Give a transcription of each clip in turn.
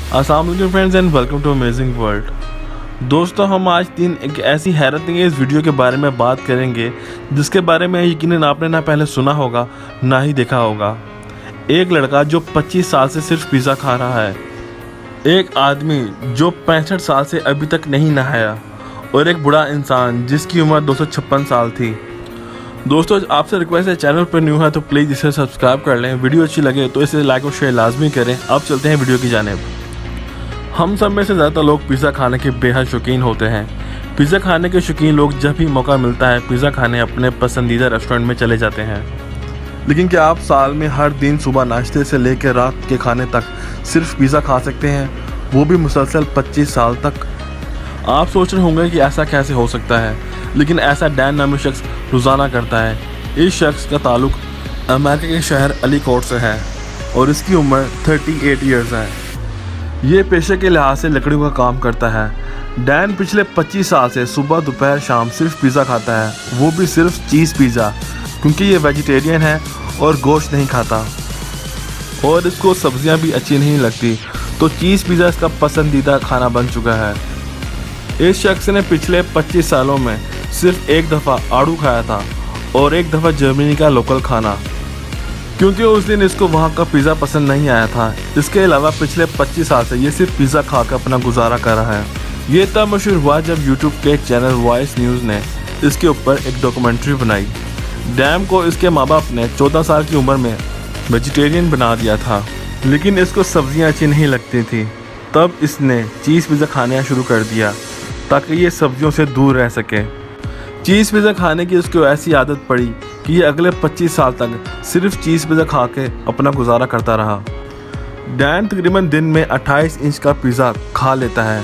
अस्सलाम वालेकुम friends and welcome to amazing world. दोस्तों, हम आज एक ऐसी हैरत अंगेज़ वीडियो के बारे में बात करेंगे जिसके बारे में यकीनन आपने ना पहले सुना होगा ना ही देखा होगा। एक लड़का जो 25 साल से सिर्फ पिज़्ज़ा खा रहा है, एक आदमी जो 65 साल से अभी तक नहीं नहाया, और एक बूढ़ा इंसान जिसकी उम्र 256 साल थी। दोस्तों, आपसे रिक्वेस्ट है, चैनल पर न्यू है तो प्लीज़ इसे सब्सक्राइब कर लें। वीडियो अच्छी लगे तो इसे लाइक और शेयर लाजमी करें। अब चलते हैं वीडियो की जानिब। हम सब में से ज़्यादातर लोग पिज़्ज़ा खाने के बेहद शौकीन होते हैं। पिज़्ज़ा खाने के शौकीन लोग जब भी मौका मिलता है पिज़्ज़ा खाने अपने पसंदीदा रेस्टोरेंट में चले जाते हैं। लेकिन क्या आप साल में हर दिन सुबह नाश्ते से लेकर रात के खाने तक सिर्फ पिज़्ज़ा खा सकते हैं, वो भी मुसलसल 25 साल तक? आप सोच रहे होंगे कि ऐसा कैसे हो सकता है, लेकिन ऐसा डैन नामी शख्स रोज़ाना करता है। इस शख्स का ताल्लुक अमेरिका के शहर अलीकोट से है और इसकी उम्र 38 ईयर्स है। ये पेशे के लिहाज से लकड़ियों का काम करता है। डैन पिछले 25 साल से सुबह दोपहर शाम सिर्फ पिज़्ज़ा खाता है, वो भी सिर्फ चीज़ पिज़्ज़ा, क्योंकि ये वेजिटेरियन है और गोश्त नहीं खाता और इसको सब्जियां भी अच्छी नहीं लगती, तो चीज़ पिज़्ज़ा इसका पसंदीदा खाना बन चुका है। इस शख्स ने पिछले 25 सालों में सिर्फ एक दफ़ा आड़ू खाया था और एक दफ़ा जर्मनी का लोकल खाना, क्योंकि उस दिन इसको वहाँ का पिज़्ज़ा पसंद नहीं आया था। इसके अलावा पिछले 25 साल से ये सिर्फ पिज़्ज़ा खाकर अपना गुजारा कर रहा है। ये तब मशहूर हुआ जब यूट्यूब के चैनल वॉइस न्यूज़ ने इसके ऊपर एक डॉक्यूमेंट्री बनाई। डैम को इसके माँ बाप ने 14 साल की उम्र में वेजिटेरियन बना दिया था, लेकिन इसको सब्जियाँ अच्छी नहीं लगती थी। तब इसने चीज़ पिज़्ज़ा खाना शुरू कर दिया ताकि ये सब्जियों से दूर रह सके। चीज़ पिज़्ज़ा खाने की उसको ऐसी आदत पड़ी कि ये अगले 25 साल तक सिर्फ चीज़ पिज़्ज़ा खा के अपना गुजारा करता रहा। डैन तकरीबन दिन में 28 इंच का पिज़्ज़ा खा लेता है।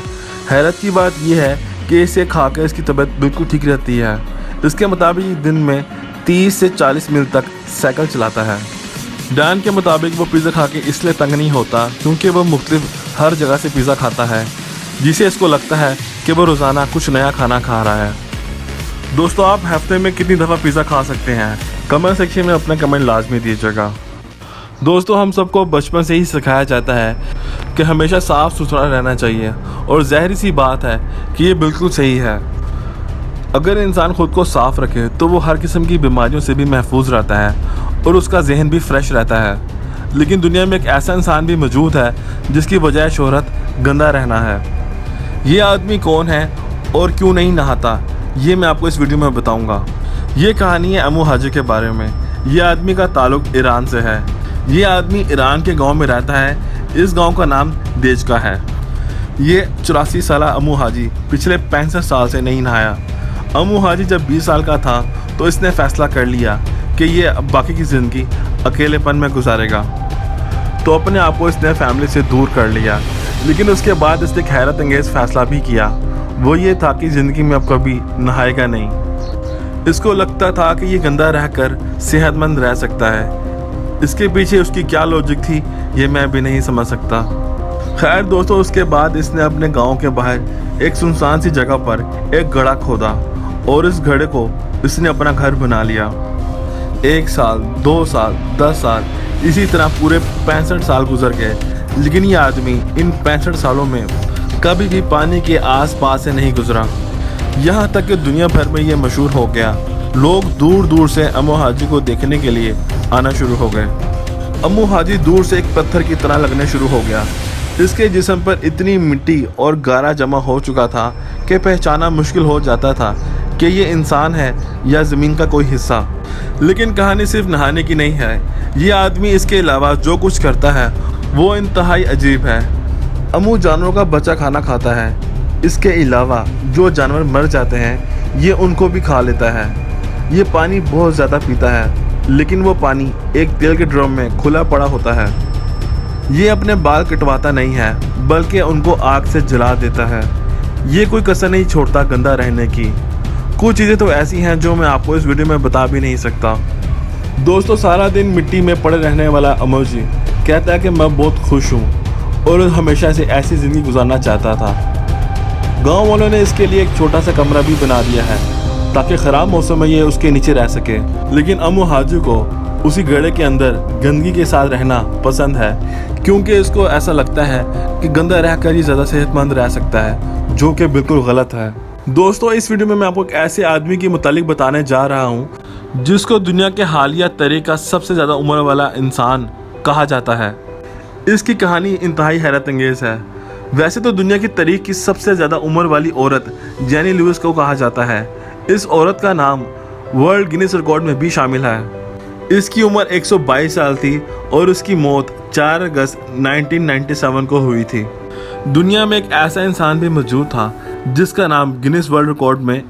हैरत की बात यह है कि इसे खा कर इसकी तबीयत बिल्कुल ठीक रहती है। इसके मुताबिक दिन में 30 से 40 मील तक साइकिल चलाता है। डैन के मुताबिक वो पिज़्ज़ा खा के इसलिए तंग नहीं होता क्योंकि वो मुख्तलिफ हर जगह से पिज़्ज़ा खाता है, जिसे इसको लगता है कि वो रोज़ाना कुछ नया खाना खा रहा है। दोस्तों, आप हफ्ते में कितनी दफ़ा पिज़्ज़ा खा सकते हैं? कमेंट सेक्शन में अपना कमेंट लाजमी दीजिएगा। दोस्तों, हम सबको बचपन से ही सिखाया जाता है कि हमेशा साफ़ सुथरा रहना चाहिए, और ज़ाहिर सी बात है कि ये बिल्कुल सही है। अगर इंसान ख़ुद को साफ़ रखे तो वो हर किस्म की बीमारियों से भी महफूज रहता है और उसका जहन भी फ्रेश रहता है। लेकिन दुनिया में एक ऐसा इंसान भी मौजूद है जिसकी वजह शोहरत गंदा रहना है। ये आदमी कौन है और क्यों नहीं नहाता, ये मैं आपको इस वीडियो में बताऊंगा। ये कहानी है अमू हाजी के बारे में। ये आदमी का ताल्लुक ईरान से है। ये आदमी ईरान के गांव में रहता है। इस गांव का नाम देजका है। ये 84 साल अमू हाजी पिछले 65 साल से नहीं नहाया। अमू हाजी जब 20 साल का था तो इसने फ़ैसला कर लिया कि ये अब बाकी की ज़िंदगी अकेलेपन में गुजारेगा, तो अपने आप को इसने फैमिली से दूर कर लिया। लेकिन उसके बाद इसने एक हैरत अंगेज़ फ़ैसला भी किया। वो ये था कि ज़िंदगी में अब कभी नहाएगा नहीं। इसको लगता था कि ये गंदा रहकर सेहतमंद रह सकता है। इसके पीछे उसकी क्या लॉजिक थी ये मैं भी नहीं समझ सकता। खैर दोस्तों, उसके बाद इसने अपने गांव के बाहर एक सुनसान सी जगह पर एक गड्ढा खोदा और इस गड्ढे को इसने अपना घर बना लिया। 1 साल, 2 साल, 10 साल, इसी तरह पूरे 65 साल गुजर गए। लेकिन ये आदमी इन 65 सालों में कभी भी पानी के आसपास से नहीं गुजरा। यहाँ तक कि दुनिया भर में ये मशहूर हो गया। लोग दूर दूर से अमू हाजी को देखने के लिए आना शुरू हो गए। अमू हाजी दूर से एक पत्थर की तरह लगने शुरू हो गया। इसके जिस्म पर इतनी मिट्टी और गारा जमा हो चुका था कि पहचाना मुश्किल हो जाता था कि ये इंसान है या ज़मीन का कोई हिस्सा। लेकिन कहानी सिर्फ नहाने की नहीं है। ये आदमी इसके अलावा जो कुछ करता है वो इंतहाई अजीब है। अमू जानवरों का बचा खाना खाता है। इसके अलावा जो जानवर मर जाते हैं ये उनको भी खा लेता है। ये पानी बहुत ज़्यादा पीता है, लेकिन वो पानी एक तेल के ड्रम में खुला पड़ा होता है। ये अपने बाल कटवाता नहीं है, बल्कि उनको आग से जला देता है। ये कोई कसर नहीं छोड़ता गंदा रहने की। कुछ चीज़ें तो ऐसी हैं जो मैं आपको इस वीडियो में बता भी नहीं सकता। दोस्तों, सारा दिन मिट्टी में पड़े रहने वाला अमू जी कहता है कि मैं बहुत खुश हूँ और हमेशा से ऐसी ज़िंदगी गुजारना चाहता था। गांव वालों ने इसके लिए एक छोटा सा कमरा भी बना दिया है ताकि ख़राब मौसम में ये उसके नीचे रह सके। लेकिन अमू हाजी को उसी गड्ढे के अंदर गंदगी के साथ रहना पसंद है, क्योंकि इसको ऐसा लगता है कि गंदा रहकर ये ज़्यादा सेहतमंद रह सकता है, जो कि बिल्कुल गलत है। दोस्तों, इस वीडियो में मैं आपको एक ऐसे आदमी की मुतालिक बताने जा रहा हूँ जिसको दुनिया के हालिया तरीक़ का सबसे ज़्यादा उम्र वाला इंसान कहा जाता है। इसकी कहानी इंतहाई हैरत अंगेज़ है। वैसे तो दुनिया की तारीख की सबसे ज़्यादा उम्र वाली औरत जेनी लुइस को कहा जाता है। इस औरत का नाम वर्ल्ड गिनीज रिकॉर्ड में भी शामिल है। इसकी उम्र 122 साल थी और उसकी मौत 4 अगस्त 1997 को हुई थी। दुनिया में एक ऐसा इंसान भी मौजूद था जिसका नाम गिनीज वर्ल्ड रिकॉर्ड में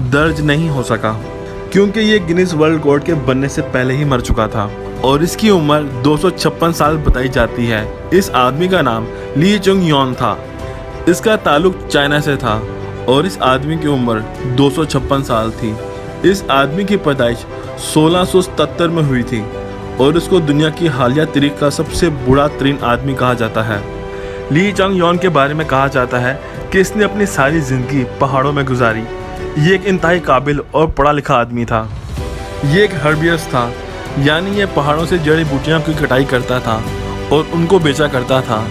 दर्ज नहीं हो सका, क्योंकि ये गिनीज वर्ल्ड रिकॉर्ड के बनने से पहले ही मर चुका था और इसकी उम्र 256 साल बताई जाती है। इस आदमी का नाम ली चुंग योन था। इसका ताल्लुक चाइना से था और इस आदमी की उम्र 256 साल थी। इस आदमी की पैदाइश 1677 में हुई थी और इसको दुनिया की हालिया तारीख का सबसे बुरा तरीन आदमी कहा जाता है। ली चंग योन के बारे में कहा जाता है कि इसने अपनी सारी ज़िंदगी पहाड़ों में गुजारी। ये एक इंतहाई काबिल और पढ़ा लिखा आदमी था। ये एक हर्बियस था, यानी ये पहाड़ों से जड़ी बूटियों की कटाई करता था और उनको बेचा करता था।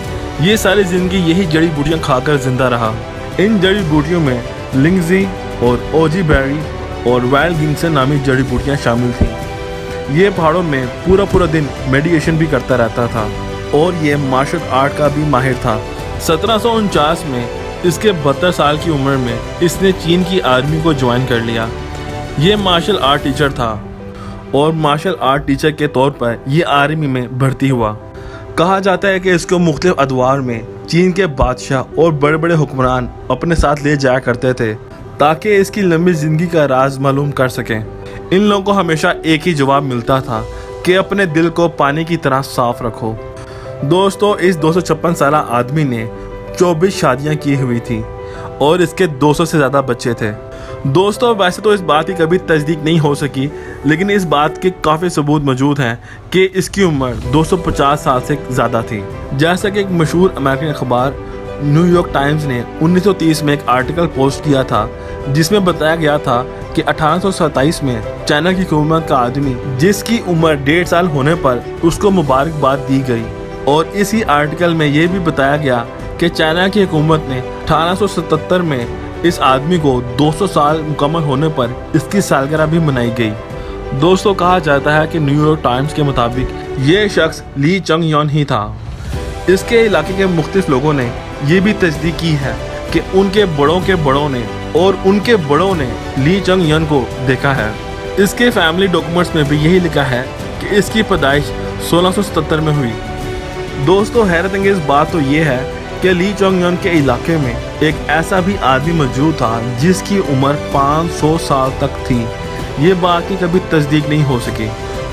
ये सारी ज़िंदगी यही जड़ी बूटियाँ खाकर जिंदा रहा। इन जड़ी बूटियों में लिंगजी और ओजी बेरी और वाइल्ड गिंगसन नामी जड़ी बूटियाँ शामिल थीं। ये पहाड़ों में पूरा दिन मेडिटेशन भी करता रहता था और ये मार्शल आर्ट का भी माहिर था। 1749 में इसके 72 साल की उम्र में इसने चीन की आर्मी को ज्वाइन कर लिया। ये मार्शल आर्ट टीचर था और मार्शल आर्ट टीचर के तौर पर यह आर्मी में भर्ती हुआ। कहा जाता है कि इसको मुख्तलिफ अदवार में चीन के बादशाह और बड़े बड़े हुक्मरान अपने साथ ले जाया करते थे ताकि इसकी लंबी ज़िंदगी का राज मालूम कर सकें। इन लोगों को हमेशा एक ही जवाब मिलता था कि अपने दिल को पानी की तरह साफ रखो। दोस्तों, इस 256 साल आदमी ने 24 शादियाँ की हुई थी और इसके 200 से ज़्यादा बच्चे थे। दोस्तों, वैसे तो इस बात की कभी तस्दीक नहीं हो सकी, लेकिन इस बात के काफ़ी सबूत मौजूद हैं कि इसकी उम्र 250 साल से ज़्यादा थी। जैसा कि एक मशहूर अमेरिकन अखबार न्यूयॉर्क टाइम्स ने 1930 में एक आर्टिकल पोस्ट किया था जिसमें बताया गया था कि 1827 में चाइना की हुकूमत का आदमी जिसकी उम्र 1.5 साल होने पर उसको मुबारकबाद दी गई। और इसी आर्टिकल में ये भी बताया गया कि चाइना की हुकूमत ने 1877 में इस आदमी को 200 साल मुकम्मल होने पर इसकी सालगिरह भी मनाई गई। दोस्तों, कहा जाता है कि न्यूयॉर्क टाइम्स के मुताबिक ये शख्स ली चंग योन ही था। इसके इलाके के मुख्तलिफ लोगों ने ये भी तस्दीक की है कि उनके बड़ों ने ली चंग योन को देखा है। इसके फैमिली डॉक्यूमेंट्स में भी यही लिखा है कि इसकी पैदाइश 1677 में हुई। दोस्तों, हैरत अंगेज़ बात तो ये है कि ली चंग योन के इलाके में एक ऐसा भी आदमी मौजूद था जिसकी उम्र 500 साल तक थी। ये बात की कभी तस्दीक नहीं हो सकी।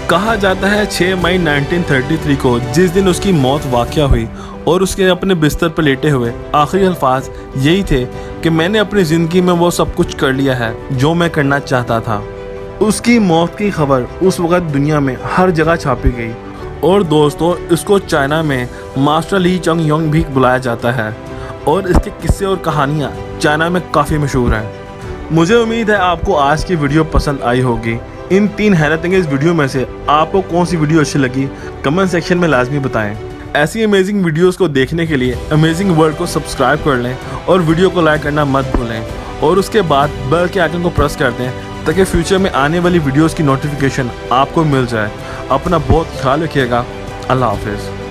कहा जाता है 6 मई 1933 को जिस दिन उसकी मौत वाक़या हुई और उसके अपने बिस्तर पर लेटे हुए आखिरी अल्फाज यही थे कि मैंने अपनी ज़िंदगी में वो सब कुछ कर लिया है जो मैं करना चाहता था। उसकी मौत की खबर उस वक़्त दुनिया में हर जगह छापी गई और दोस्तों, इसको चाइना में मास्टर ली चंग योन भी बुलाया जाता है और इसके किस्से और कहानियाँ चाइना में काफ़ी मशहूर हैं। मुझे उम्मीद है आपको आज की वीडियो पसंद आई होगी। इन 3 हैरत अंगेज़ वीडियो में से आपको कौन सी वीडियो अच्छी लगी कमेंट सेक्शन में लाजमी बताएं। ऐसी अमेजिंग वीडियोस को देखने के लिए अमेजिंग वर्ल्ड को सब्सक्राइब कर लें और वीडियो को लाइक करना मत भूलें और उसके बाद बेल के आइकन को प्रेस कर दें ताकि फ्यूचर में आने वाली वीडियोस की नोटिफिकेशन आपको मिल जाए। अपना बहुत ख्याल रखिएगा। अल्लाह हाफिज़।